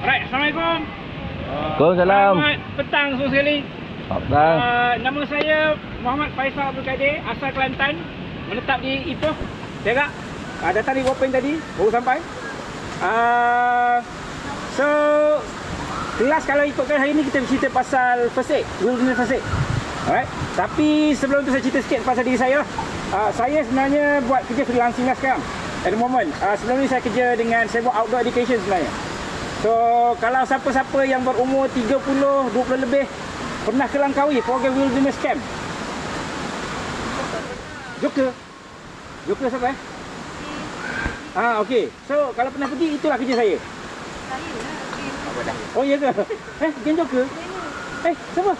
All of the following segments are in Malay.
Alright, Assalamualaikum. Waalaikumsalam. Selamat petang semua sekali. Petang. Nama saya Muhammad Faisal Abdul Kadir, asal Kelantan, menetap di Ipoh, Perak. Datang di Gopeng tadi, baru sampai. So, kelas kalau ikutkan hari ni kita bercerita pasal first aid, wilderness first aid. Alright. Tapi sebelum tu saya cerita sikit pasal diri saya. Saya sebenarnya buat kerja freelancing lah sekarang. At the moment. Sebelum ni saya kerja dengan, saya buat outdoor education sebenarnya. So, kalau siapa-siapa yang berumur 30, 20 lebih pernah ke Langkawi program wilderness camp. Joker siapa eh? Okey. So, kalau pernah pergi, itulah kerja saya. Oh, iya ke? Gen Joker? Siapa?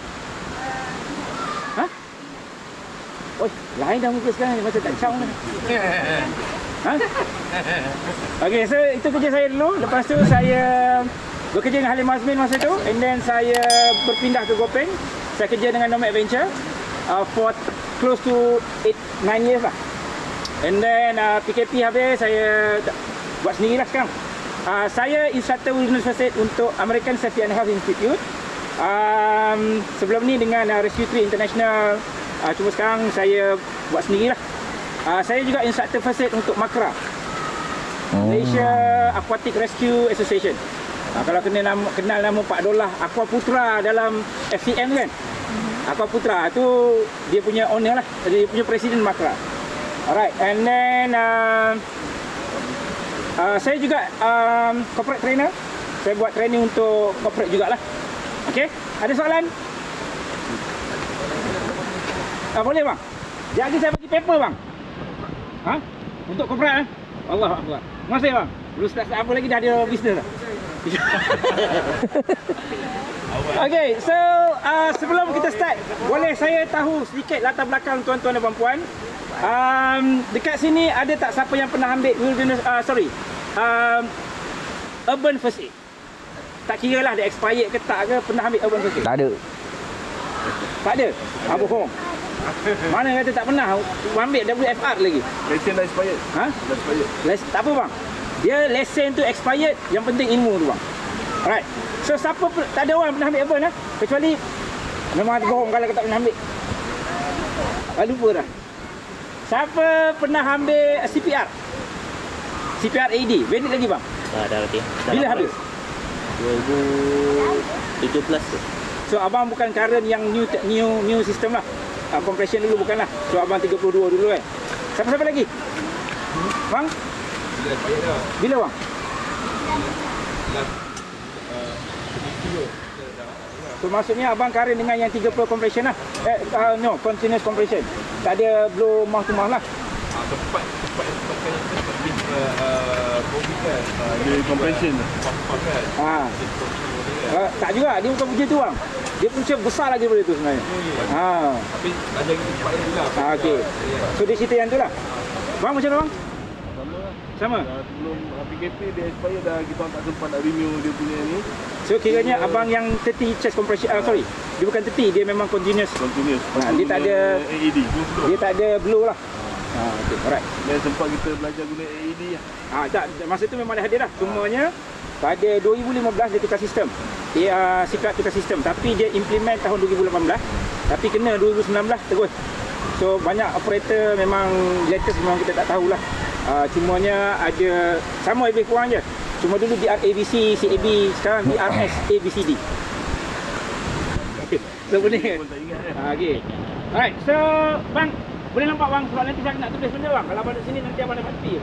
Oh, lain dah muka sekarang, macam tak caung dah. Okey, so itu kerja saya dulu. Lepas tu saya bekerja dengan Halim Azmin masa tu, and then saya berpindah ke Gopeng. Saya kerja dengan Nomad Adventure for close to 8-9 years lah. And then PKP habis, saya buat sendirilah sekarang. Saya instructor wilderness first aid untuk American Safety and Health Institute. Sebelum ni dengan Rescue Tree International. Cuma sekarang saya buat sendirilah. Saya juga instructor first aid untuk Makra, Malaysia Aquatic Rescue Association. Kalau kenal nama Pak Dolah Aqua Putra dalam FCM kan. Aqua Putra tu dia punya owner lah, dia punya presiden Makra. Alright, and then saya juga corporate trainer. Saya buat training untuk corporate jugalah. Okey, ada soalan? Boleh bang? Jadi saya bagi paper bang. Untuk corporate Allah Akbar. Terima kasih bang. Belum start apa lagi dah ada bisnes dah. Okay, so sebelum kita start, boleh saya tahu sedikit latar belakang tuan-tuan dan puan-puan? Dekat sini ada tak siapa yang pernah ambil wilderness, urban first aid? Tak kira lah dia expired ke tak ke, pernah ambil urban first aid? Tak ada. Tak ada? Bohong. Mana kata tak pernah ambil WFR lagi? Lesen dah expired. Dah expired. Tak apa bang. Dia lesen tu expired, yang penting ilmu tu bang. Alright. So siapa tak ada orang pernah ambil urban lah. Kecuali memang bohong kalau tak pernah ambil. Lupa dah. Siapa pernah ambil CPR? CPR AED. Valid lagi bang? Dah lagi. Bila habis? 2017 tu. So abang bukan current yang new system lah. Compression dulu bukanlah. So abang 32 dulu kan. Siapa-siapa lagi? Bang? Bila bang? So maksudnya abang current dengan yang 30 compression lah. No, continuous compression. Tak ada blow mouth to mouth lah. Tempat dia compression. Tak juga, dia bukan punca tu bang. Dia punca besar lagi daripada tu sebenarnya. Tapi ada tempat yang lah. Okey. So dia cerita yang tu lah. Bang macam mana bang? Sama? Sebelum PKP dia expired dah, kita tak sempat nak renew dia punya ni. So kiranya abang yang 30 chest compression, sorry, dia bukan 30, dia memang continuous. Dia tak ada AED. Dia tak ada blow lah. Okay, alright. Dan sempat kita belajar guna AED lah. Tak, masa tu memang dah ada dah. Semuanya pada 2015 dia tukar sistem. Dia CPR tukar sistem, tapi dia implement tahun 2018. Tapi kena 2019 terus. So banyak operator memang latest memang kita tak tahulah. Cumanya ada sama lebih kurang je. Cuma dulu DR ABC, CAB, sekarang DRS ABCD. Okay. So boleh. Okay. Alright, so bang, boleh nampak bang, sebab nanti saya nak tulis benda bang. Kalau abang duduk sini nanti abang dapat tepi.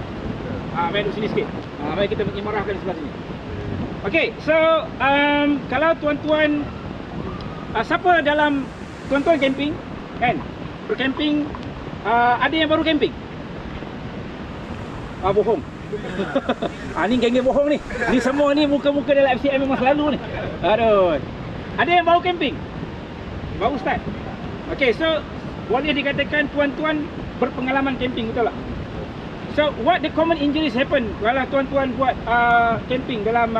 Mari duduk sini sikit. Mari kita mengimarahkan sebelah sini. Okay, so kalau tuan-tuan siapa dalam tuan-tuan camping kan? Bercamping, ada yang baru camping? Bohong. Ni geng-geng bohong ni. Ni semua ni muka-muka dalam FCM memang selalu ni. Aduh. Ada yang baru camping? Baru start. Okay, so boleh dikatakan tuan-tuan berpengalaman camping, betul tak? So what the common injuries happen kalau tuan-tuan buat camping dalam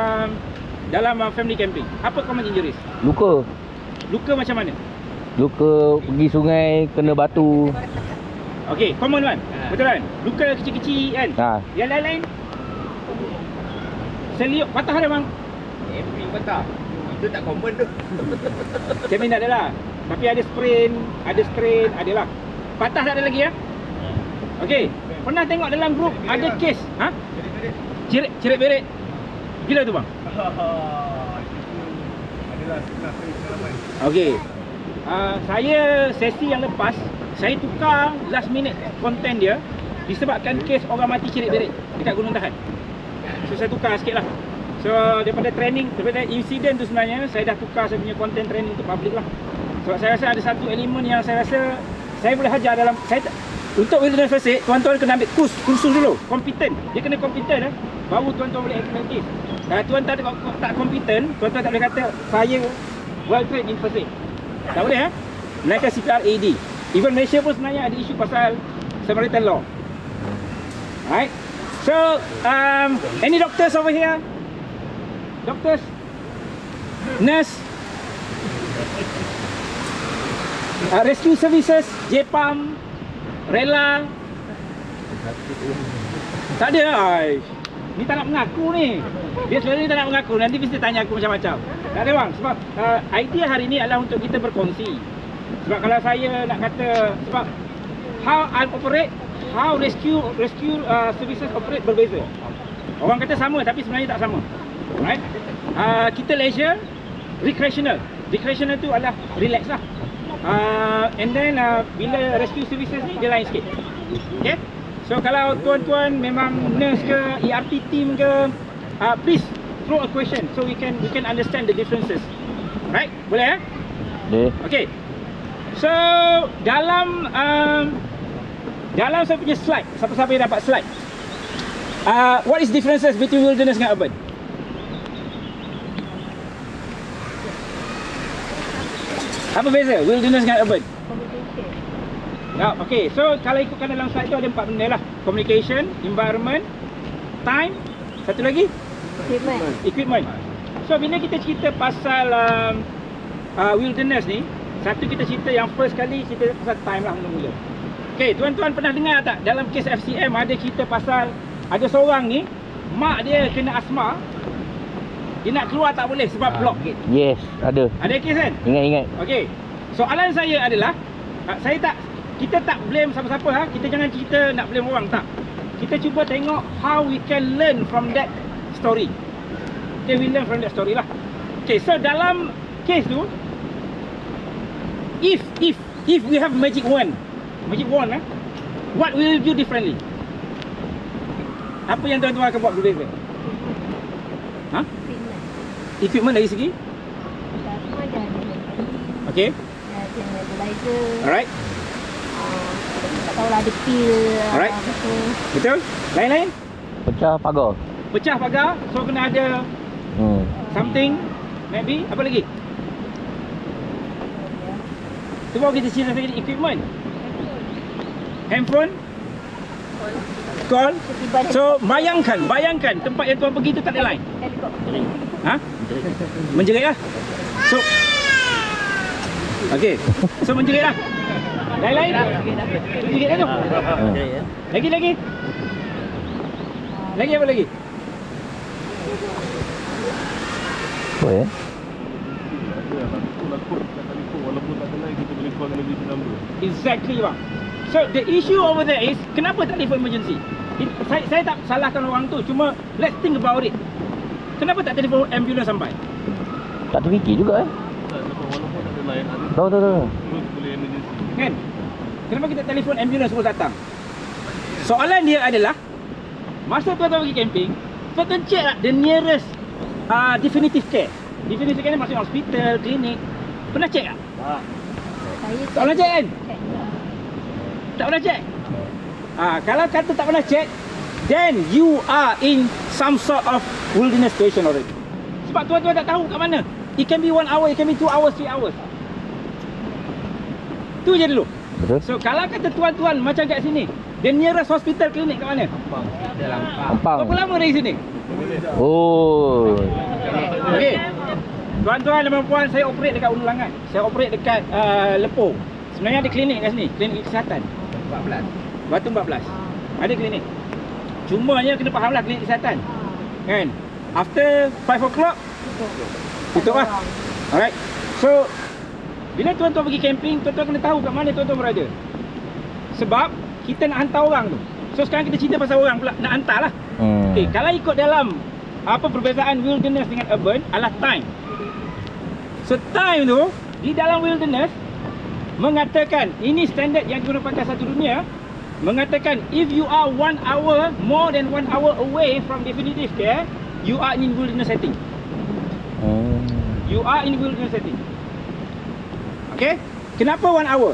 family camping? Apa common injuries? Luka. Luka macam mana? Luka pergi sungai kena batu. Okey, common kan? Betul kan? Luka kecil-kecil kan? Yang lain-lain? Seliuk patah ada bang? patah. Itu tak common tu. Cermin tak ada lah. Tapi ada sprain, ada strain, ada lah. Patah tak ada lagi ya? Okey. Pernah tengok dalam grup ada kes, ha? Cerit beret. Gila tu bang. Adalah pengalaman. Okey. Saya sesi yang lepas, saya tukar last minute konten dia disebabkan kes orang mati cerit beret dekat Gunung Tahan. So saya tukar sikit lah. So daripada insiden tu sebenarnya saya dah tukar saya punya konten training untuk public lah. Sebab saya rasa ada satu elemen yang saya rasa saya boleh hajar dalam untuk wilderness first aid, tuan-tuan kena ambil kursus dulu, kompeten. Dia kena kompeten baru tuan-tuan boleh aktif. Kalau tuan tak kompeten, tuan-tuan tak boleh kata saya well trained in first aid. Tak boleh Melainkan CPR AD. Even Malaysia pun sebenarnya ada isu pasal Samaritan law. Right? So, any doctors over here? Doctors? Nurse? Rescue services? JPAM? Rela? Tak ada. Ni tak nak mengaku ni. Dia selalu tak nak mengaku. Nanti mesti tanya aku macam-macam. Tak ada bang. Sebab idea hari ni adalah untuk kita berkongsi. Sebab kalau saya nak kata, sebab how I operate, how rescue services operate berbeza. Orang kata sama tapi sebenarnya tak sama. Right? Kita leisure, recreational. Recreational tu adalah relax lah. And then bila rescue services ni dia lain sikit. Okay? So kalau tuan-tuan memang nurse ke, ERT team ke, please throw a question so we can understand the differences. Right? Boleh Boleh. Okay. So dalam saya punya slide, siapa-siapa yang dapat slide, what is differences between wilderness dengan urban? Apa beza wilderness dengan urban? Okay, so kalau ikutkan dalam slide tu ada 4 benda lah. Communication, environment, time, satu lagi? Equipment. So bila kita cerita pasal wilderness ni, satu kita cerita yang first kali cerita pasal time lah mula-mula. Okay, tuan-tuan pernah dengar tak dalam kes FCM ada cerita pasal ada seorang ni, mak dia kena asma, dia nak keluar tak boleh sebab block gate. Yes, ada. Ada kes kan? Ingat. Okey. Soalan saya adalah kita tak blame siapa-siapa kita jangan cerita nak blame orang, tak. Kita cuba tengok how we can learn from that story. Okay, we learn from that story lah. Okay, so dalam case tu, if we have magic wand, what will you do differently? Apa yang tuan-tuan akan buat berbeza? Equipment dari segi? Okay. Alright. Tak tahulah ada pil. Alright. Betul? Lain-lain? Pecah pagar. Pecah pagar, so kena ada something, maybe. Apa lagi? Tu baru kita cerita tadi equipment. Handphone, call. So bayangkan tempat yang tuan pergi tu tak ada line. Menjerit lah. So okey. So menjerit lah. Lain-lain? Menjerit lah tu. Lagi. Lagi apa lagi? Apa ya? Walaupun tak ada line kita boleh call emergency number. Exactly bang. So the issue over there is kenapa tak telefon emergency? Saya tak salahkan orang tu, cuma let's think about it. Kenapa tak telefon ambulans sampai? Tak terfikir juga Walaupun tak ada line ada Tahu. terus boleh emergency. Kan? Kenapa kita telefon ambulans terus datang? Soalan dia adalah masa tuan-tuan pergi camping, tuan-tuan check lah the nearest definitive care. Definitive care ni maksudnya hospital, klinik. Pernah check tak? Tak pernah check kan? Tak pernah check? Kalau kata tak pernah check, then you are in some sort of wilderness situation already. Sebab tuan-tuan tak tahu kat mana. It can be 1 hour, it can be 2 hours, 3 hours. Tu je dulu. Betul. So kalau kata tuan-tuan macam kat sini, the nearest hospital klinik kat mana? Ampang. Berapa lama dari sini? Oh. Okey. Tuan-tuan dan puan, saya operate dekat Ulu Langat. Saya operate dekat Lepoh. Sebenarnya ada klinik kat sini, klinik kesihatan. 14. Batu 14. Ada klinik. Cumanya kena fahamlah klinik kesihatan. Kan? After 5 o'clock, Tutup lah. Alright. So bila tuan-tuan pergi camping, tuan-tuan kena tahu kat mana tuan-tuan berada. Sebab kita nak hantar orang tu. So sekarang kita cerita pasal orang pula, nak hantar lah. Okay, kalau ikut dalam apa perbezaan wilderness dengan urban adalah time. So time tu di dalam wilderness mengatakan, ini standard yang digunakan satu dunia, mengatakan if you are 1 hour, more than 1 hour away from definitive care, you are in wilderness setting. You are in wilderness setting. Okay, kenapa 1 hour?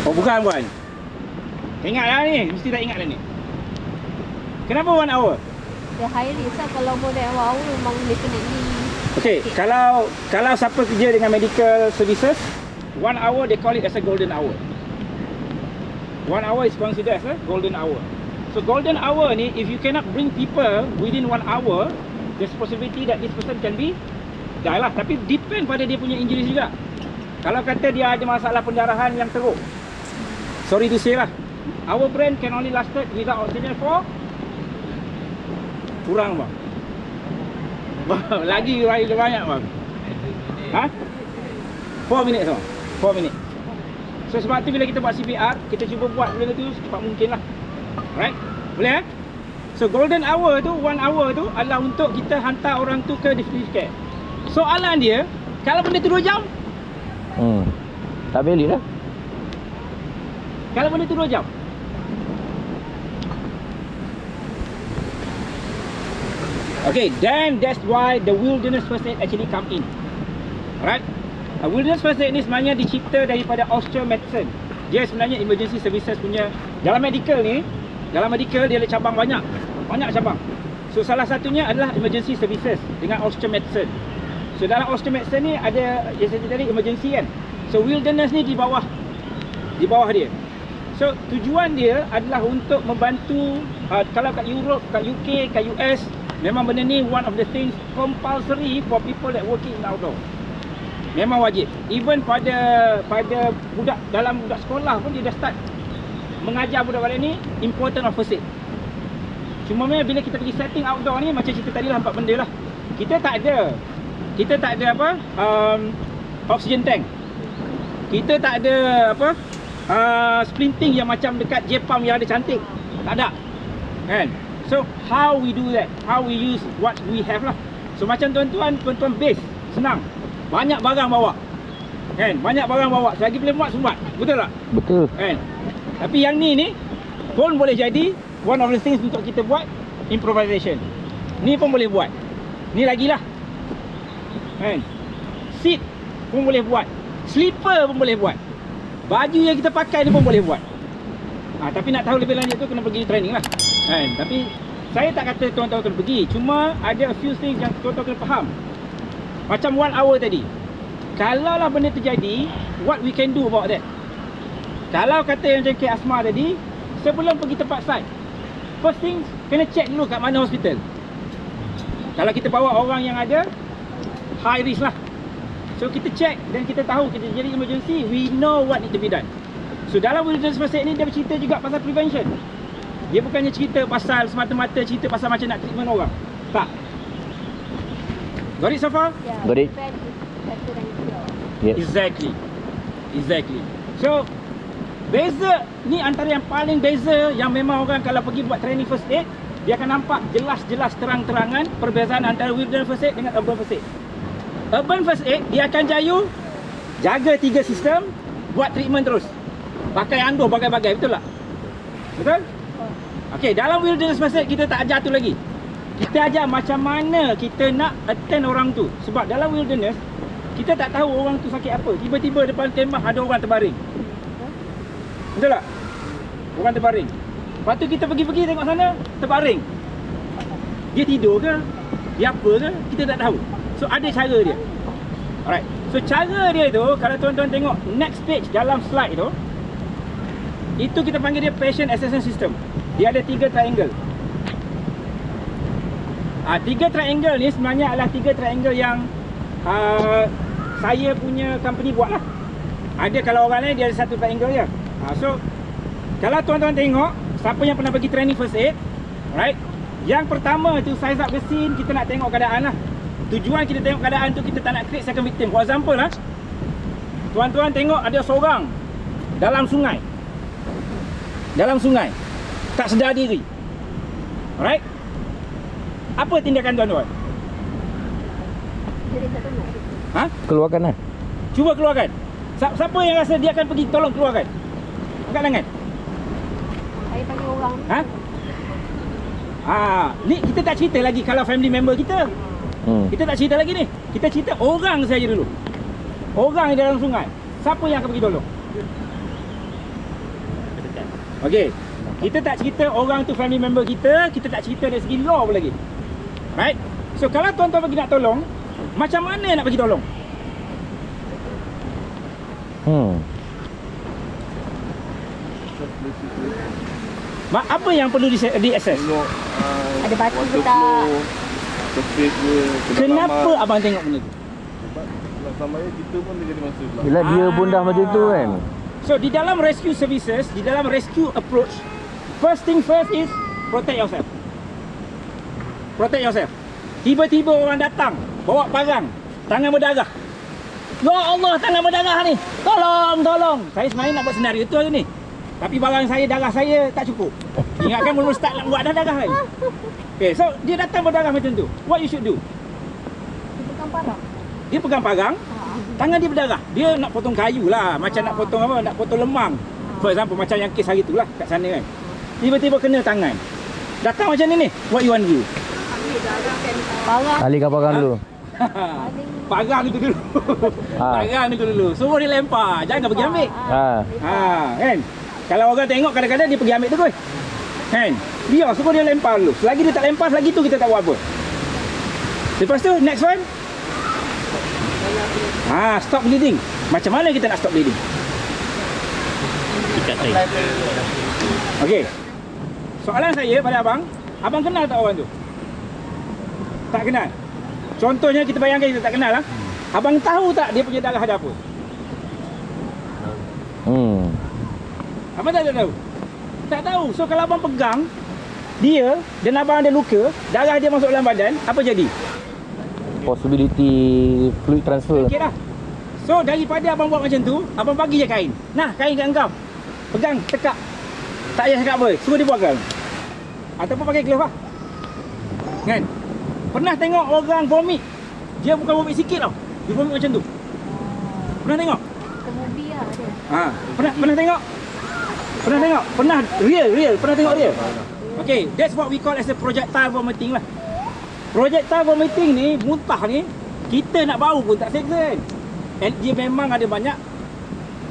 Oh bukan. Ingatlah ni, mesti tak ingat dah ni. Kenapa 1 hour? Dia high risk lah kalau more than 1 hour memang definitely. Okay, kalau siapa kerja dengan medical services, 1 hour they call it as a golden hour. 1 hour is considered as a golden hour. So golden hour ni, if you cannot bring people within 1 hour, there's possibility that this person can be die lah. Tapi depend pada dia punya injuries juga. Kalau kata dia ada masalah pendarahan yang teruk, sorry to say lah, our brain can only lasted without oxygen for kurang bang. Lagi banyak bang. Ha? 4 minit sama. 4 minit. So sebab tu bila kita buat CPR, kita cuba buat benda tu secepat mungkin lah. Right? Boleh eh? So golden hour tu, 1 hour tu adalah untuk kita hantar orang tu ke definitive care. Soalan dia, kalau benda tu 2 jam? Tak valid lah. Kalau benda tu 2 jam? Okay, then that's why the wilderness first aid actually come in. Alright? Wilderness first aid ni sebenarnya dicipta daripada Austral Medicine. Dia sebenarnya emergency services punya. Dalam medical ni, dalam medical dia ada cabang banyak cabang. So salah satunya adalah emergency services dengan Austral Medicine. So dalam Austral Medicine ni ada yang saya tadi emergency kan. So wilderness ni di bawah dia. So tujuan dia adalah untuk membantu kalau kat Europe, kat UK, kat US, memang benda ni one of the things compulsory for people that working in outdoor. Memang wajib. Even pada budak dalam budak sekolah pun dia dah start mengajar budak-budak ni important of first aid. Cuma bila kita pergi setting outdoor ni, macam cerita tadi lah 4 benda lah. Kita tak ada apa oxygen tank. Kita tak ada apa splinting yang macam dekat Jepam yang ada cantik. Tak ada. Kan? So how we do that? How we use what we have lah. So macam tuan-tuan base senang. Banyak barang bawa. Kan? Banyak barang bawa. Selagi boleh muat semua. Betul tak? Betul. Kan? Tapi yang ni pun boleh jadi one of the things untuk kita buat improvisation. Ni pun boleh buat. Ni lagilah. Kan? Seat pun boleh buat. Slipper pun boleh buat. Baju yang kita pakai ni pun boleh buat. Tapi nak tahu lebih lanjut tu kena pergi training lah. Kan? Tapi saya tak kata tuan-tuan kena pergi. Cuma ada a few things yang tuan-tuan kena faham. Macam 1 hour tadi. Kalau lah benda terjadi, what we can do about that? Kalau kata yang macam Cik Asma tadi, sebelum pergi tempat site, first thing kena check dulu kat mana hospital. Kalau kita bawa orang yang ada high risk lah. So kita check dan kita tahu kita jadi emergency, we know what need to be done. So dalam wilderness first aid ni dia bercerita juga pasal prevention. Dia bukannya cerita pasal semata-mata cerita pasal macam nak treatment orang. Tak. Got it so far? Yeah. Got it. Better than cure. Yes. Exactly. So beza ni antara yang paling beza yang memang orang kalau pergi buat training first aid, dia akan nampak jelas-jelas terang-terangan perbezaan antara wilderness first aid dengan urban first aid. Urban first aid dia akan jaga 3 sistem, buat treatment terus. Pakai anduh bagai-bagai, betul tak? Betul? Okey, dalam wilderness first aid kita tak ajar tu lagi. Kita ajar macam mana kita nak attend orang tu. Sebab dalam wilderness kita tak tahu orang tu sakit apa. Tiba-tiba depan kemah ada orang terbaring. Betul tak? Orang terbaring. Lepas tu kita pergi tengok sana, terbaring. Dia tidur ke? Dia apa ke? Kita tak tahu. So ada cara dia. Alright. So cara dia tu, kalau tuan-tuan tengok next page dalam slide tu, itu kita panggil dia patient assessment system. Dia ada 3 triangle. 3 triangle ni sebenarnya adalah 3 triangle yang saya punya company buat lah. Ada kalau orang lain dia ada 1 triangle je. So kalau tuan-tuan tengok, siapa yang pernah pergi training first aid, right? Yang pertama tu size up the scene, kita nak tengok keadaan lah. Tujuan kita tengok keadaan tu, kita tak nak create second victim. For example lah, tuan-tuan tengok ada seorang dalam sungai. Dalam sungai, tak sedar diri. Alright? Apa tindakan tuan-tuan? Jadi tak tolong. Ha? Keluarkan lah. Cuba keluarkan. Siapa yang rasa dia akan pergi tolong keluarkan? Angkat tangan. Saya panggil orang. Ha? Ni kita tak cerita lagi kalau family member kita. Kita tak cerita lagi ni. Kita cerita orang saja dulu. Orang di dalam sungai. Siapa yang akan pergi tolong? Okey. Kita tak cerita orang tu family member kita, kita tak cerita dari segi law pun lagi. Right? So kalau tuan-tuan pergi nak tolong, macam mana nak pergi tolong? Apa yang perlu di-assess? Tengok Ada batu ke water tak? flow, surface ke, Kenapa kedalaman. abang tengok benda tu? Sebab selama ni kita pun dia jadi masa pula. Yelah dia pun dah macam tu kan. So di dalam rescue services, di dalam rescue approach, first thing first is protect yourself. Protect yourself. Tiba-tiba orang datang, bawa parang, tangan berdarah. Ya Allah, tangan berdarah ni. Tolong, tolong. Saya sebenarnya nak buat senario tu hari ni. Tapi barang saya, darah saya tak cukup. Ingatkan belum start nak buat dah darah lagi. Okay, so dia datang berdarah macam tu. What you should do? Dia pegang parang. Dia pegang parang, tangan dia berdarah. Dia nak potong kayu lah. Macam nak potong apa? Nak potong lemang. For example, macam yang kes hari tu lah kat sana kan. Tiba-tiba kena tangan. Datang macam ni. What you want to do? Parang. Alihkan parang dulu. Parang itu dulu. Parang itu dulu. Suruh dia lempar. Jangan pergi ambil. Kan? Kalau orang tengok kadang-kadang dia pergi ambil tu kot. Kan? Biar suruh dia lempar dulu. Selagi dia tak lempar, selagi tu kita tak buat apa. Lepas tu, next one. Stop bleeding. Macam mana kita nak stop bleeding? Okey. Soalan saya pada abang, abang kenal tak orang tu? Tak kenal. Contohnya kita bayangkan kita tak kenal lah. Abang tahu tak dia punya darah ada apa? Abang tak tahu. Tak tahu. So kalau abang pegang dia dan abang ada luka, darah dia masuk dalam badan, apa jadi? Possibility fluid transfer. Okey dah. So daripada abang buat macam tu, abang bagi je kain. Nah, kain kat engkau. Pegang, tekak. Tak payah cakap apa. Suruh dia buatkan. Ataupun pakai glove lah. Kan? Pernah tengok orang vomit? Dia bukan vomit sikit tau. Dia vomit macam tu. Pernah tengok? Kemubi lah dia. Pernah tengok? Pernah tengok? Pernah real. Pernah tengok dia? Okay, that's what we call as a projectile vomiting lah. Projectile vomiting ni, muntah ni, kita nak bau pun tak seksa kan. And dia memang ada banyak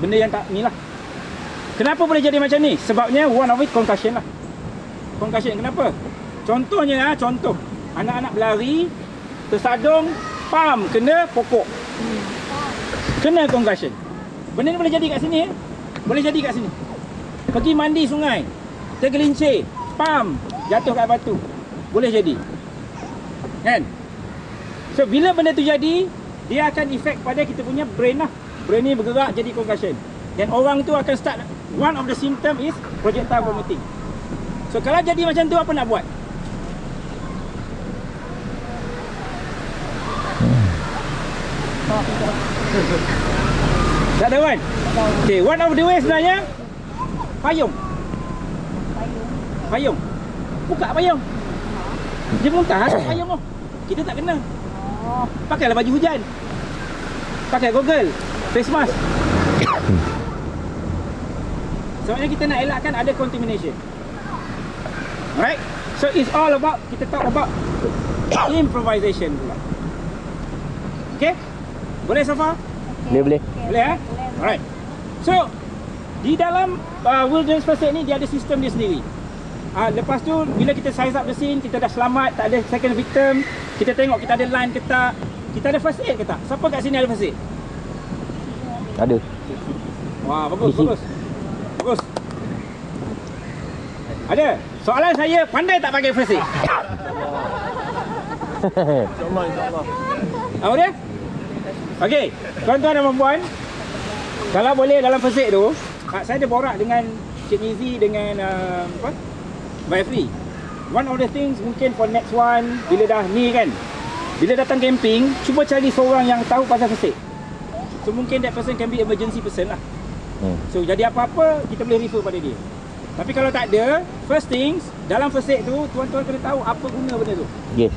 benda yang tak ni lah. Kenapa boleh jadi macam ni? Sebabnya one of it concussion lah. Concussion kenapa? Contohnya contoh. Anak-anak berlari, tersadung, pam, kena pokok. Kena concussion. Benda ni boleh jadi kat sini. Boleh jadi kat sini. Pergi mandi sungai, tergelincir, pam, jatuh kat batu. Boleh jadi. Kan? So bila benda tu jadi, dia akan efek pada kita punya brain lah. Brain ni bergerak jadi concussion. Dan orang tu akan start, one of the symptom is projectile vomiting. So kalau jadi macam tu, apa nak buat? Tak ada kan? Okay, one of the way sebenarnya payung. Payung. Buka payung. Dia muntah asap payung tu. Kita tak kena. Pakailah baju hujan. Pakai goggle, face mask. Sebabnya kita nak elakkan ada contamination. Alright? So it's all about, kita talk about improvisation pula. Okay? Boleh so far? Boleh. Boleh eh? Alright. So di dalam wilderness first aid ni dia ada sistem dia sendiri. Lepas tu bila kita size up the scene, kita dah selamat, tak ada second victim, kita tengok kita ada line ke tak, kita ada first aid ke tak? Siapa kat sini ada first aid? Ada. Wah, bagus. Bagus. Ada. Soalan saya, pandai tak pakai first aid? InsyaAllah. Apa dia? Okey, tuan-tuan dan puan-puan, kalau boleh dalam first aid tu, saya ada borak dengan Cik Nizi dengan Mbak Efri. one of the things mungkin for next one, bila dah ni kan, bila datang camping, cuba cari seorang yang tahu pasal first aid. So mungkin that person can be emergency person lah. So jadi apa-apa kita boleh refer pada dia. Tapi kalau tak ada, first things dalam first aid tu tuan-tuan kena tahu apa guna benda tu. Yes.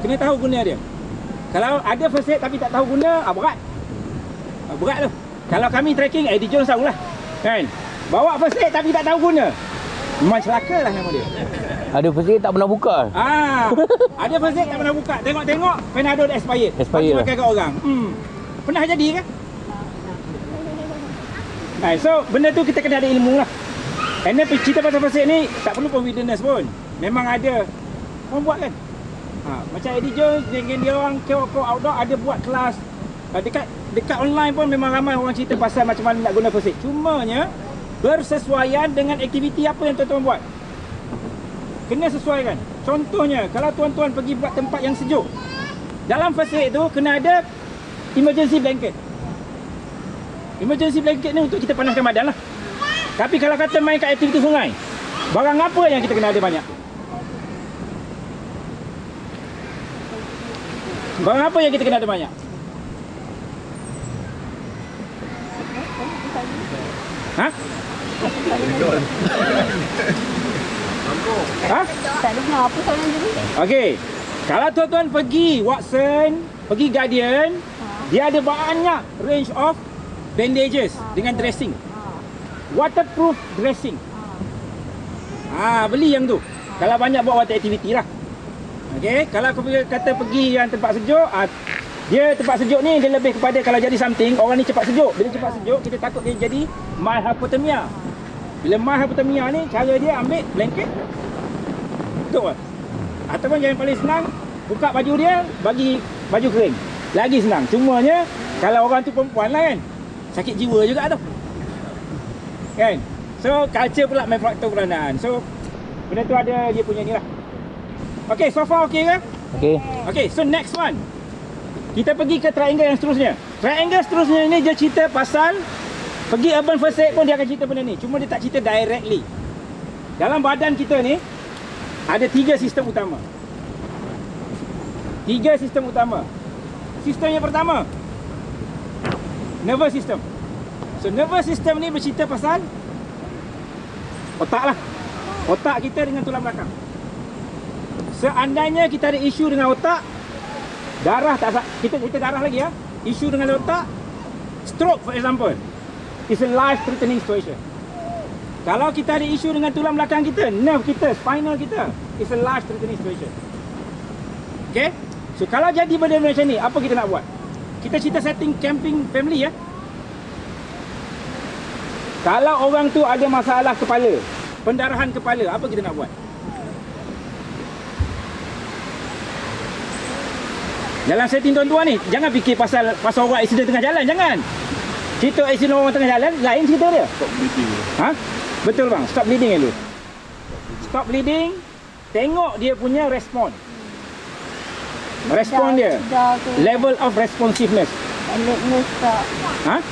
Kena tahu guna dia. Kalau ada first aid tapi tak tahu guna, berat. Berat tu. Kalau kami trekking, Eddie Jones tahulah. Kan? Bawa first aid tapi tak tahu guna. Memang celaka lah nama dia. Ada first aid tak pernah buka. Ada first aid tak pernah buka. Tengok-tengok Panadol dah expired. Expired lah. Pakai kat orang. Pernah jadi kan? So benda tu kita kena ada ilmu lah. And then cerita pasal first aid ni tak perlu pun witness pun. Memang ada orang buat kan. Macam Eddie Jones dengan dia orang kau outdoor ada buat kelas. Dekat online pun memang ramai orang cerita pasal macam mana nak guna first aid. Cumanya bersesuaian dengan aktiviti apa yang tuan-tuan buat. Kena sesuaikan. Contohnya kalau tuan-tuan pergi buat tempat yang sejuk, dalam first aid tu kena ada emergency blanket. Emergency blanket ni untuk kita panaskan badan lah. Tapi kalau kata main kat aktiviti sungai, barang apa yang kita kena ada banyak? Barang apa yang kita kena ada banyak? Tak ada apa soalan je. Okey. Kalau tuan-tuan pergi Watson, pergi Guardian, dia ada banyak range of bandages dengan dressing. Waterproof dressing. Beli yang tu. Kalau banyak buat water activity lah. Okey, kalau aku kata pergi yang tempat sejuk, dia tempat sejuk ni dia lebih kepada kalau jadi something, orang ni cepat sejuk. Bila cepat sejuk, kita takut dia jadi mild hypothermia. Bila mild hypothermia ni, cara dia ambil blanket, tutup lah. Ataupun yang paling senang, buka baju dia, bagi baju kering. Lagi senang. Cumanya, kalau orang tu perempuan lah kan, sakit jiwa juga tu. Kan? So, culture pula main faktor peranan. So, benda tu ada dia punya ni lah. Okay, so far okay ke? Okay. Okay, so next one. Kita pergi ke triangle yang seterusnya. Triangle seterusnya ni dia cerita pasal pergi urban first aid pun dia akan cerita benda ni. Cuma dia tak cerita directly. Dalam badan kita ni ada 3 sistem utama. 3 sistem utama. Sistem yang pertama, nervous system. So nervous system ni bercerita pasal otak lah. Otak kita dengan tulang belakang. Seandainya kita ada isu dengan otak, darah tak, kita darah lagi ya. Isu dengan otak, stroke for example, is a life threatening situation. Kalau kita ada isu dengan tulang belakang kita, nerve kita, spinal kita, is a life threatening situation. Okay? So kalau jadi benda macam ni, apa kita nak buat? Kita cerita setting camping family ya. Kalau orang tu ada masalah kepala, pendarahan kepala, apa kita nak buat? Dalam setting tuan-tuan ni, jangan fikir pasal orang accident tengah jalan, jangan. Cerita accident orang tengah jalan, lain cerita dia. Stop bleeding. Betul bang, stop bleeding dulu. Stop bleeding, tengok dia punya respon. Respon dia, level of responsiveness. Alertness tak.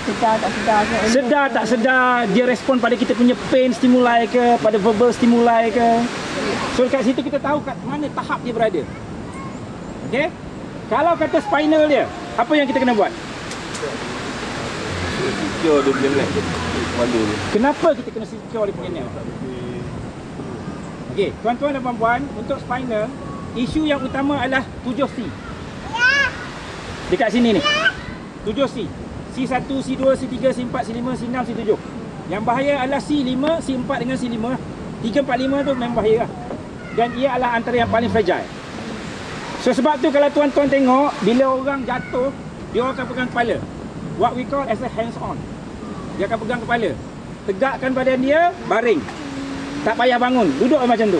Sedar tak sedar ke? Sedar tak sedar, dia respon pada kita punya pain stimuli ke, pada verbal stimuli ke. So kat situ kita tahu kat mana tahap dia berada. Okay? Kalau kata spinal dia, apa yang kita kena buat? Secure dia punya neck. Kepala dia. Kenapa kita kena secure dia punya neck? Okay, tuan-tuan dan puan-puan, untuk spinal, isu yang utama adalah 7C. Dekat sini ni 7C. C1, C2, C3, C4, C5, C6, C7. Yang bahaya adalah C5, C4 dengan C5 lah. 3, 4, 5 tu memang bahaya lah. Dan ia adalah antara yang paling fragile. So sebab tu kalau tuan-tuan tengok, bila orang jatuh, dia akan pegang kepala. What we call as a hands on. Dia akan pegang kepala, tegakkan badan dia, baring. Tak payah bangun, duduk macam tu.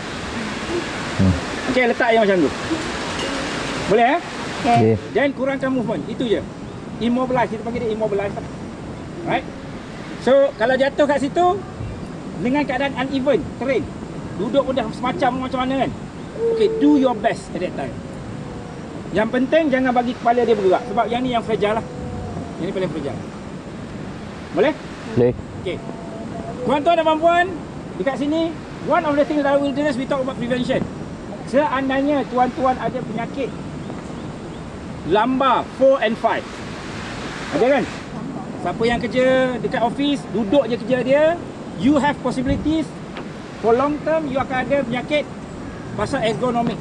Okay, letak je macam tu. Boleh Okay. Dan kurangkan movement, itu je. Immobilize, kita panggil dia immobilize. Right? So kalau jatuh kat situ dengan keadaan uneven, terrain, duduk pun dah macam mana kan. Okay, do your best at that time. Yang penting jangan bagi kepala dia bergerak, sebab yang ni yang fragile lah. Yang ni paling fragile. Boleh? Boleh. Okay. Tuan-tuan dan puan-puan, dekat sini, one of the things dalam wilderness we talk about prevention. seandainya tuan-tuan ada penyakit lumbar 4 and 5. Ada kan? Siapa yang kerja dekat office, duduk je kerja dia, you have possibilities for long term you akan ada penyakit pasal ergonomik.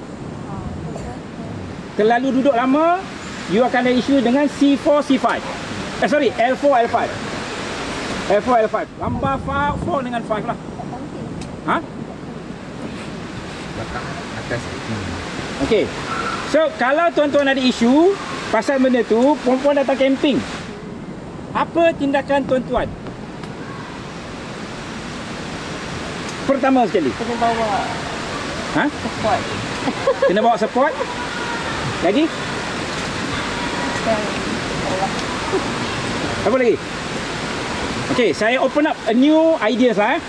Terlalu duduk lama, you akan ada isu dengan C4, C5. L4, L5. L4, L5. Lumbar 4 dengan 5 lah. Ha? Belakang, atas. Okey. So, kalau tuan-tuan ada isu pasal benda tu, perempuan datang camping. Apa tindakan tuan-tuan? Pertama sekali. Kena bawa Ha? support. Kena bawa support. Lagi? Apa lagi? Okey, saya open up a new ideas lah.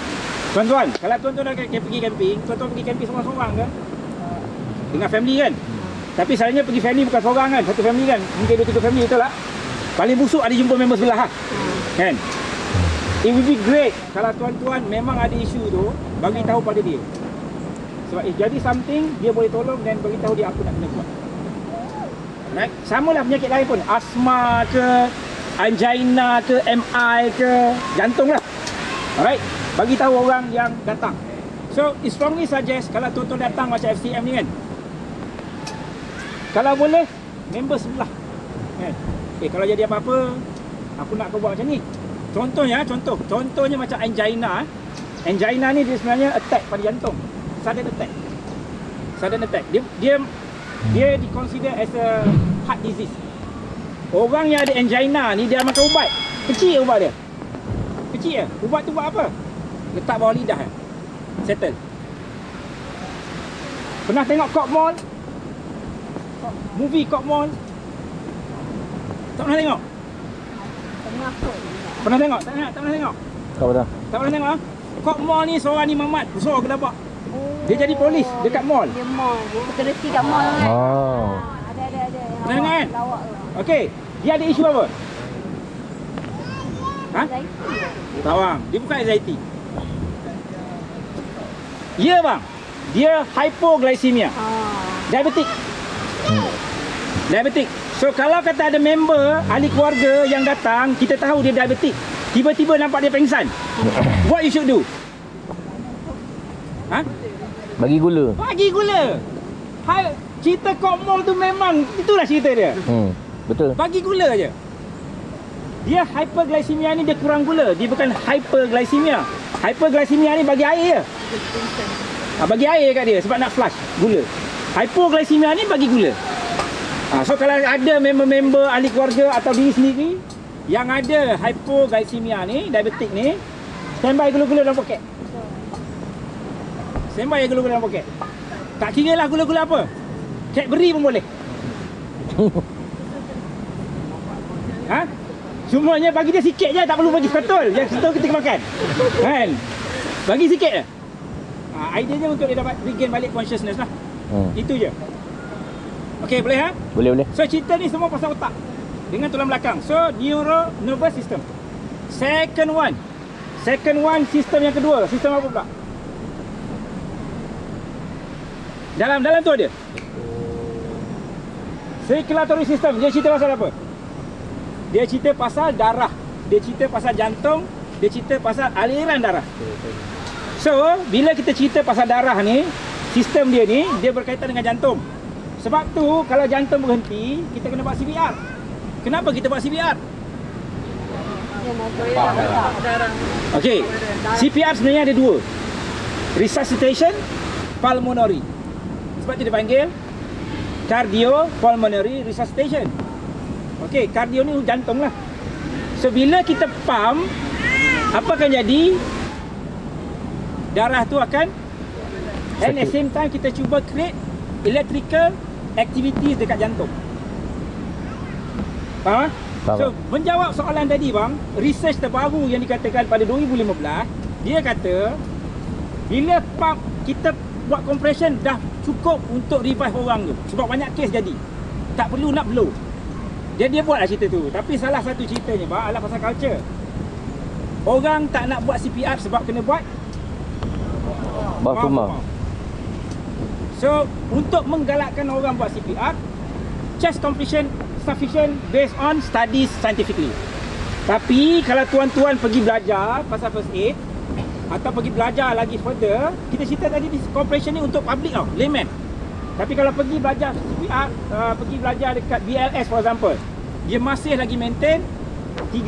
Tuan-tuan, kalau tuan-tuan nak pergi camping, tuan-tuan pergi camping seorang-seorang ke? Dengan family kan? Tapi selalunya pergi family bukan seorang kan? Satu family kan? Mungkin 2-3 family, betul tak? Paling busuk ada jumpa member sebelah lah. Kan? It will be great kalau tuan-tuan memang ada isu tu, bagi tahu pada dia. Sebab if jadi something, dia boleh tolong dan bagi tahu dia apa nak kena buat. Right? Samalah penyakit lain pun, asma ke, angina ke, MI ke, jantung lah. Alright? Bagi tahu orang yang datang. So, I strongly suggest kalau tuan-tuan datang macam FCM ni kan, kalau boleh, member sebelah. Kan? Kalau jadi apa-apa, aku nak kau buat macam ni. Contohnya macam angina. Angina ni dia sebenarnya attack pada jantung. Sudden attack. Dia di-consider as a heart disease. Orang yang ada angina ni dia makan ubat. Kecil ubat dia. Kecil je. Ubat tu buat apa? Letak bawah lidah. Settle. Pernah tengok Cop Mall? Movie Cop Mall? Tak pernah tengok? Pernah tengok? Tak pernah tengok? Tak pernah. Tak pernah tengok? Cop Mall ni seorang ni Mamat. Besar ke dapat? Dia jadi polis dekat mall. Dia mall. Dia security kat mall kan. Oh. Ada. Pernah tengok kan? Lawak tu. Okey. Dia ada isu apa? Ha? Anxiety. Tak bang. Dia bukan anxiety. Ya bang. Dia hypoglycemia. Diabetik. Diabetik. So kalau kata ada member ahli keluarga yang datang, kita tahu dia diabetik, tiba-tiba nampak dia pengsan, what you should do? Ha? Bagi gula. Bagi gula. Cerita Cop Mall tu memang itulah cerita dia. Betul. Bagi gula je. Dia hyperglycemia ni dia kurang gula. Dia bukan hyperglycemia. Hyperglycemia ni bagi air je. Bagi air kat dia sebab nak flush gula. Hypoglycemia ni bagi gula. So kalau ada member-member ahli keluarga atau diri sendiri yang ada hypoglycemia ni, diabetik ni, standby gula-gula dalam poket. Standby gula-gula dalam poket. Tak kira lah gula-gula apa. Cadbury pun boleh. Ha? Semuanya bagi dia sikit je, tak perlu bagi seketul. Yang seketul kita makan. Kan? Bagi sikit je. Ideanya untuk dia dapat regain balik consciousness lah. Itu je. Okey, boleh ha? Boleh. So cerita ni semua pasal otak dengan tulang belakang. So nervous system. Second one sistem yang kedua. Sistem apa pula? Dalam tu ada circulatory system. Dia cerita pasal apa? Dia cerita pasal darah. Dia cerita pasal jantung. Dia cerita pasal aliran darah. So bila kita cerita pasal darah ni, sistem dia ni, dia berkaitan dengan jantung. Sebab tu kalau jantung berhenti, kita kena buat CPR. Kenapa kita buat CPR? Okey, CPR sebenarnya ada dua. Resuscitation, pulmonary. Sebab tu dia panggil cardiopulmonary resuscitation. Okey, cardio ni jantung lah. So bila kita pump, apa akan jadi? Darah tu akan, and at the same time kita cuba create electrical activities dekat jantung. Faham? Faham. So menjawab soalan tadi bang, research terbaru yang dikatakan pada 2015, dia kata bila pump kita buat compression dah cukup untuk revive orang tu. Sebab banyak kes jadi, tak perlu nak blow. Dia buatlah cerita tu. Tapi salah satu ceritanya bang adalah pasal culture. Orang tak nak buat CPR sebab kena buat Bahu tumang. So, untuk menggalakkan orang buat CPR, chest compression sufficient based on studies scientifically. Tapi kalau tuan-tuan pergi belajar pasal first aid atau pergi belajar lagi further, kita cerita tadi di compression ni untuk public tau, layman. Tapi kalau pergi belajar CPR, pergi belajar dekat BLS for example, dia masih lagi maintain 32.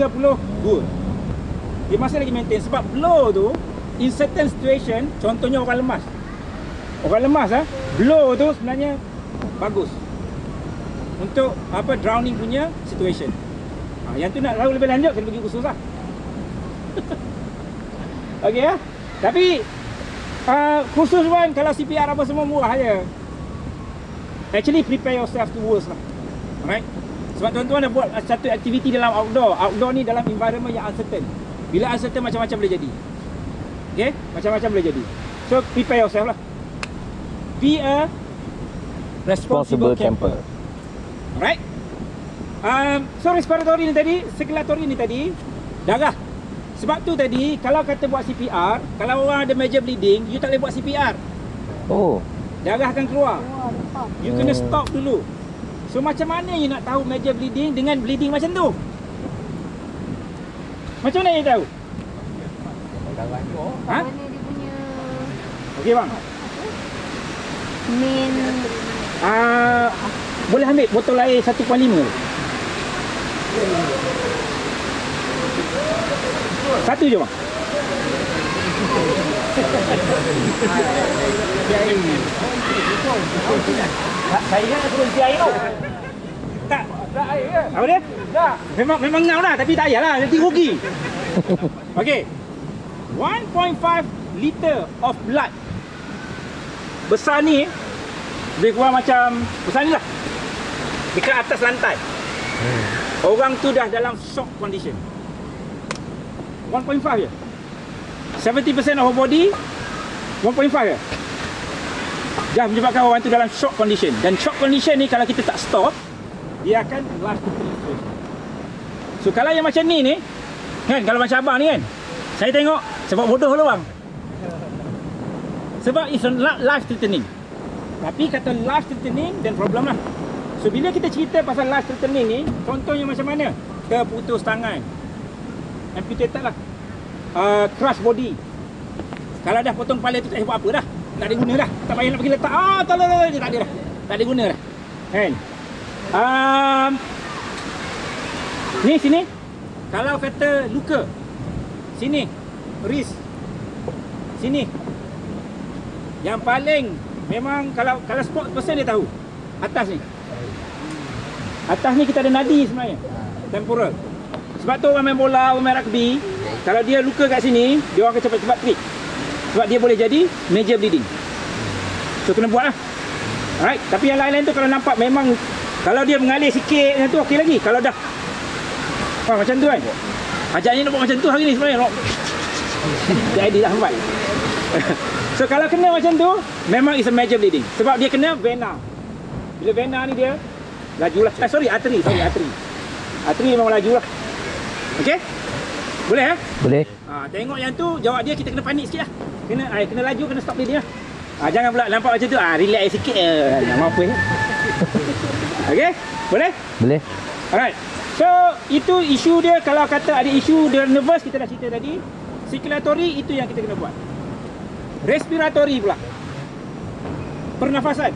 Dia masih lagi maintain sebab blow tu in certain situation, contohnya orang lemas. Orang lemas blow tu sebenarnya bagus untuk drowning punya situation. Yang tu nak tahu lebih lanjut kena pergi kursus lah. Okey ya. Tapi kursus pun kalau CPR apa semua murah je. Actually prepare yourself to worse lah. Alright. Sebab tuan-tuan dah buat satu aktiviti dalam outdoor. Outdoor ni dalam environment yang uncertain. Bila uncertain macam-macam boleh jadi. Okay, macam-macam boleh jadi. So prepare yourself lah. Be a responsible camper. Alright. So respiratory ni tadi, circulatory ni tadi, darah. Sebab tu tadi kalau kata buat CPR, kalau orang ada major bleeding, you tak boleh buat CPR. Oh. Darah akan keluar. Wah, lepas. You kena stop dulu. So macam mana you nak tahu major bleeding dengan bleeding macam tu? Macam mana you tahu? Ha? Mana dia punya Okey bang. main Boleh ambil botol air 1.5. Satu je bang. Saya ingat aku isi air tu. Tak air ke? Apa dia? Tak. Memang ngau dah tapi tak payahlah nanti rugi. Okey. 1.5 liter of blood. Besar ni lebih kurang macam besar ni lah. Dekat atas lantai. Orang tu dah dalam shock condition. 1.5 je. 70% of our body 1.5 je. Dah menyebabkan orang tu dalam shock condition. Dan shock condition ni kalau kita tak stop, dia akan life threatening situation. So kalau yang macam ni kan, kalau macam abang ni kan, saya tengok sebab bodoh lah bang. Sebab it's not life threatening. Tapi kata life threatening, then problem lah. So bila kita cerita pasal life threatening ni, contohnya macam mana? Terputus tangan, amputated lah, crush body. Kalau dah potong kepala tu tak buat apa dah, tak ada guna dah. Tak payah nak pergi letak, tolong, dia tak ada dah. Tak ada guna dah. Kan? Ni sini, kalau kata luka, sini, wrist, sini. Yang paling memang kalau sport person dia tahu. Atas ni. Atas ni kita ada nadi sebenarnya. Temporal. Sebab tu orang main bola, orang main rugby, kalau dia luka kat sini, dia orang akan cepat-cepat treat. Sebab dia boleh jadi major bleeding. So kena buat lah. Alright, tapi yang lain-lain tu kalau nampak memang kalau dia mengalir sikit macam tu okey lagi. Kalau dah macam tu kan. Ajaknya nak buat macam tu hari ni sebenarnya. Jadi dah sampai. So kalau kena macam tu, memang is a major bleeding. Sebab dia kena vena. Bila vena ni dia lajulah. Artery. Artery memang lajulah. Okey? Boleh Boleh. Tengok yang tu, jawab dia kita kena panik sikit lah. Kena laju, kena stop dia. Jangan pula nampak macam tu. Relax sikit je. Nak mampu ya. Okey? Boleh? Boleh. Alright. So, itu isu dia. Kalau kata ada isu dia nervous, kita dah cerita tadi. Circulatory, itu yang kita kena buat. Respiratory pula. Pernafasan.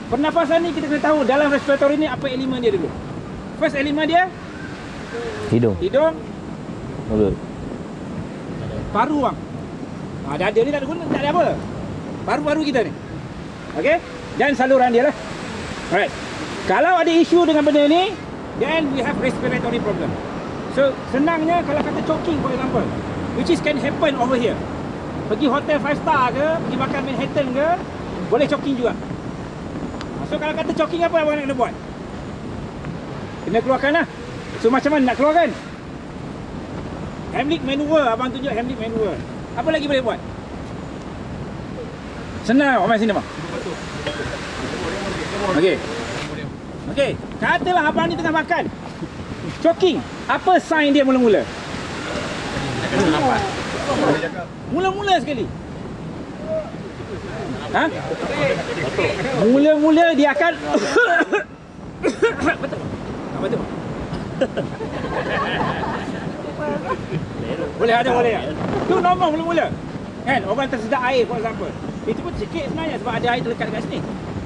Pernafasan ni kita kena tahu dalam respiratory ni apa elemen dia dulu. First elemen dia Hidung. mulut, paru bang. Dada ni tak ada guna, tak ada apa. Paru-paru kita ni. Okey? Dan saluran dia lah. Alright. Kalau ada isu dengan benda ni, then we have respiratory problem. So senangnya kalau kata choking for example, which is can happen over here. Pergi hotel 5 star ke, pergi makan Manhattan ke, boleh choking juga. So kalau kata choking apa abang nak kena buat? Kena keluarkan lah. So macam mana nak keluarkan? Heimlich maneuver, abang tunjuk Heimlich maneuver. Apa lagi boleh buat? Senang, orang sini bang. Okey, katalah abang ni tengah makan, choking. Apa sign dia mula-mula? Mula-mula sekali. Ha? Mula-mula dia akan betul. Betul. Boleh ada boleh. Tu normal mula-mula. Kan orang tersedak air for example. Itu pun sikit sebenarnya sebab ada air terlekat dekat sini.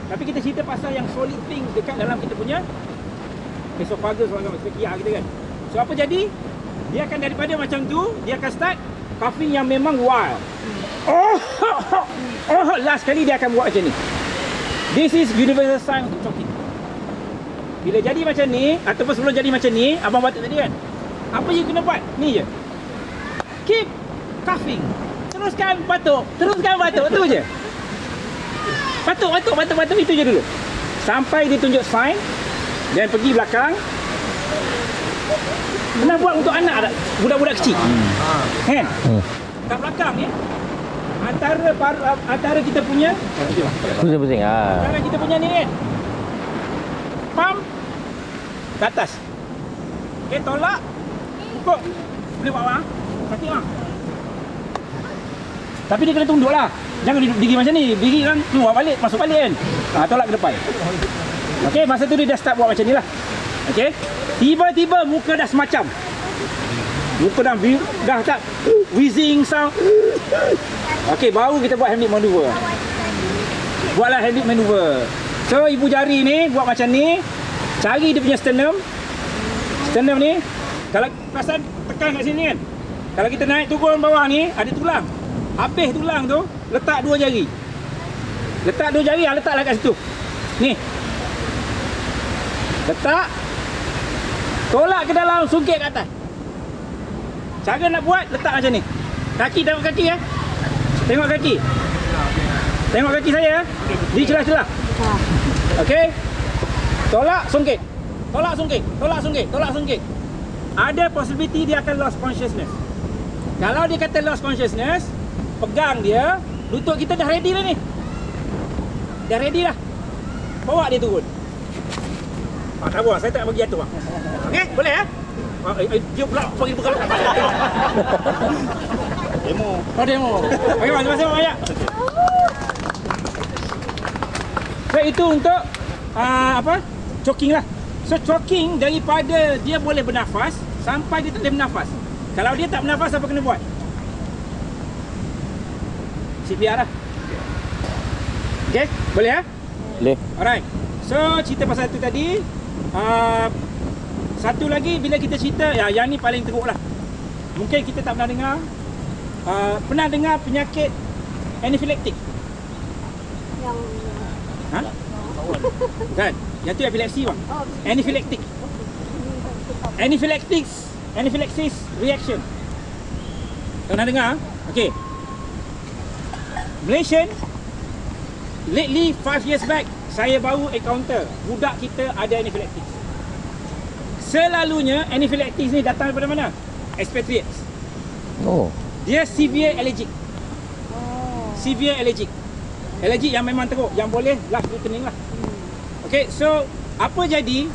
Tapi kita cerita pasal yang solid thing dekat dalam kita punya esophagus orang kata kia kita kan. So apa jadi? Dia akan daripada macam tu, dia akan start coughing yang memang wild. Last kali dia akan buat macam ni. This is universal sign untuk choking. Bila jadi macam ni ataupun sebelum jadi macam ni, abang batuk tadi kan. Apa you kena buat? Ni je. Keep coughing. Teruskan batuk. Tu je. Batuk itu je dulu. Sampai dia tunjuk sign dan pergi belakang. Pernah buat untuk anak tak? Budak-budak kecil. Kan? Kat belakang ni antara kita punya Pusing-pusing. antara kita punya ni kan. Pump ke atas. Okay, tolak. Pukul. Boleh buat bang? Sakit bang. Tapi dia kena tunduk lah. Jangan diri macam ni. Diri kan keluar balik, masuk balik kan. Tolak ke depan. Okay, masa tu dia dah start buat macam ni lah. Okay. Tiba-tiba muka dah semacam. Muka dah tak wheezing sound. Okay, baru kita buat hand maneuver. Buatlah hand maneuver. So, ibu jari ni buat macam ni. Cari dia punya sternum. Sternum ni. Kalau perasan tekan kat sini kan. Kalau kita naik turun bawah ni, ada tulang. Habis tulang tu, letak dua jari. Letaklah kat situ. Ni. Letak. Tolak ke dalam, sungkit ke atas. Cara nak buat, letak macam ni. Kaki, tengok kaki ya. Tengok kaki. Tengok kaki saya ya. Di celah-celah. Okey. Tolak, sungkit. Tolak, sungkit. Ada possibility dia akan lost consciousness. Kalau dia kata lost consciousness, pegang dia, lutut kita dah ready dah ni. Dah ready dah. Bawa dia turun. Tak apa, saya tak bagi jatuh bang. Okey, boleh ya? Dia pula bagi bekal. Demo. Demo. Okey bang, terima kasih banyak. So itu untuk choking lah. So choking daripada dia boleh bernafas sampai dia tak boleh bernafas. Kalau dia tak bernafas, apa kena buat? CPR lah. Okay, boleh ya? Boleh. Alright. So cerita pasal tu tadi. Satu lagi bila kita cerita, yang ni paling teruk lah. Mungkin kita tak pernah dengar. Pernah dengar penyakit anaphylactic? Yang Ha? Kan? Yang tu epilepsi bang. Anaphylactic. Anaphylaxis reaction. Pernah dengar? Okey. Malaysian lately 5 years back saya baru encounter budak kita ada anaphylactis. Selalunya anaphylactis ni datang daripada mana? Expatriates. Oh. Dia severe allergic. Severe allergic. Allergic yang memang teruk, yang boleh life threatening lah. Okay, so apa jadi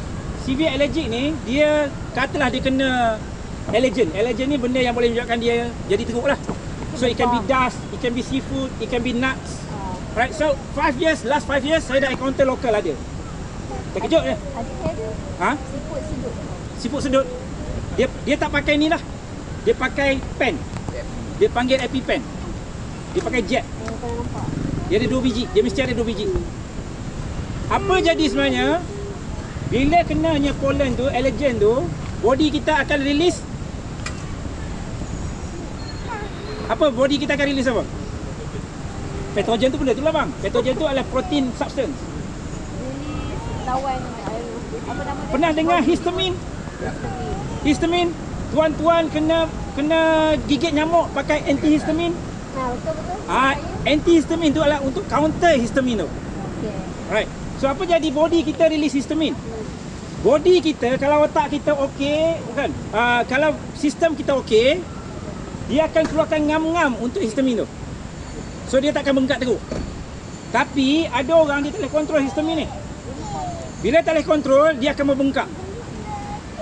severe allergic ni, dia katalah dia kena allergen. Allergen ni benda yang boleh menyebabkan dia jadi teruk lah. So it can be dust, it can be seafood, it can be nuts. Right, so last 5 years saya dah encounter lokal ada. Terkejut je. adik saya ada Ha? siput sedut. Siput sedut. Dia tak pakai ni lah. Dia pakai pen. Dia panggil EpiPen. Dia pakai jet. Yang kau nampak. Dia ada 2 biji. Dia mesti ada 2 biji. Apa jadi sebenarnya? Bila kenanya pollen tu, allergen tu, body kita akan release apa? Body kita akan release apa? Patogen tu benda tu lah bang. Patogen tu adalah protein substance. Rilis lawan apa nama dia? Pernah dengar histamin? Histamin. Tuan-tuan kena gigit nyamuk pakai antihistamin. Betul. Antihistamin tu adalah untuk counter histamin tu. Okey. Right. So apa jadi body kita release histamin? Body kita, kalau otak kita okey, bukan? Kalau sistem kita okey, dia akan keluarkan ngam-ngam untuk histamin tu. So dia tak akan bengkak teruk. Tapi ada orang dia tak boleh kontrol histamin ni. Bila tak boleh kontrol, dia akan membengkak.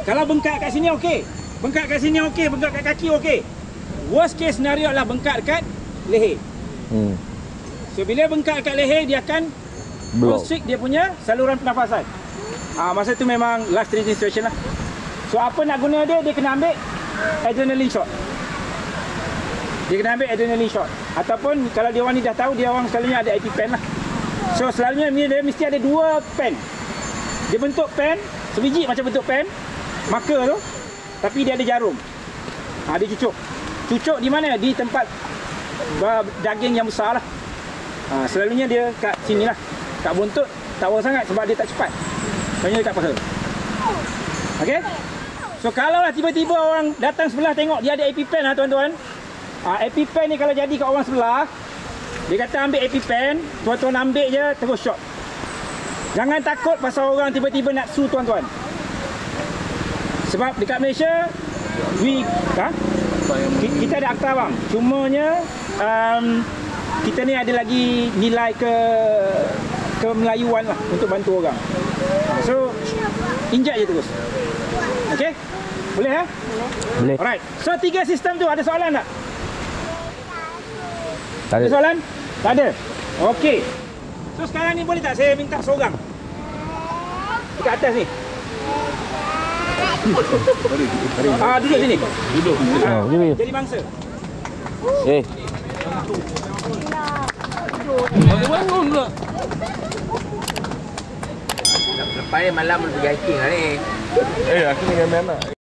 Kalau bengkak kat sini okey. Bengkak kat sini okey, bengkak kat kaki okey. Worst case scenario adalah bengkak dekat leher. So bila bengkak kat leher, dia akan Block. constrict dia punya saluran pernafasan. Masa tu memang life threatening situation lah. So apa nak guna dia, dia kena ambil adrenaline shot. Dia kena ambil adrenaline shot. Ataupun kalau dia orang ni dah tahu, dia orang selalunya ada EpiPen lah. So selalunya dia mesti ada 2 pen. Dia bentuk pen, sebiji macam bentuk pen, marker tu, tapi dia ada jarum. Dia cucuk. Cucuk di mana? Di tempat daging yang besar lah. Selalunya dia kat sini lah. Kat buntut, tak tahu sangat sebab dia tak cepat. Selalunya dekat paha. Okay? So kalau lah tiba-tiba orang datang sebelah tengok dia ada EpiPen lah tuan-tuan. EpiPen ni kalau jadi kat orang sebelah, dia kata ambil EpiPen, tuan-tuan ambil je, terus shot. Jangan takut pasal orang tiba-tiba nak sue tuan-tuan. Sebab dekat Malaysia, kita ada akta bang. Cumanya kita ni ada lagi nilai kemelayuan lah untuk bantu orang. So injak je terus. Okay? Boleh ha? Boleh. Alright. So 3 sistem tu ada soalan tak? Tak Ada ada. soalan? Tak ada? Okey. So sekarang ni boleh tak saya minta seorang? Dekat atas ni. Duduk sini. Duduk. Boleh. Jadi mangsa. Bangun pula. Lepas ni malam pergi hiking lah ni. Aku dengan anak.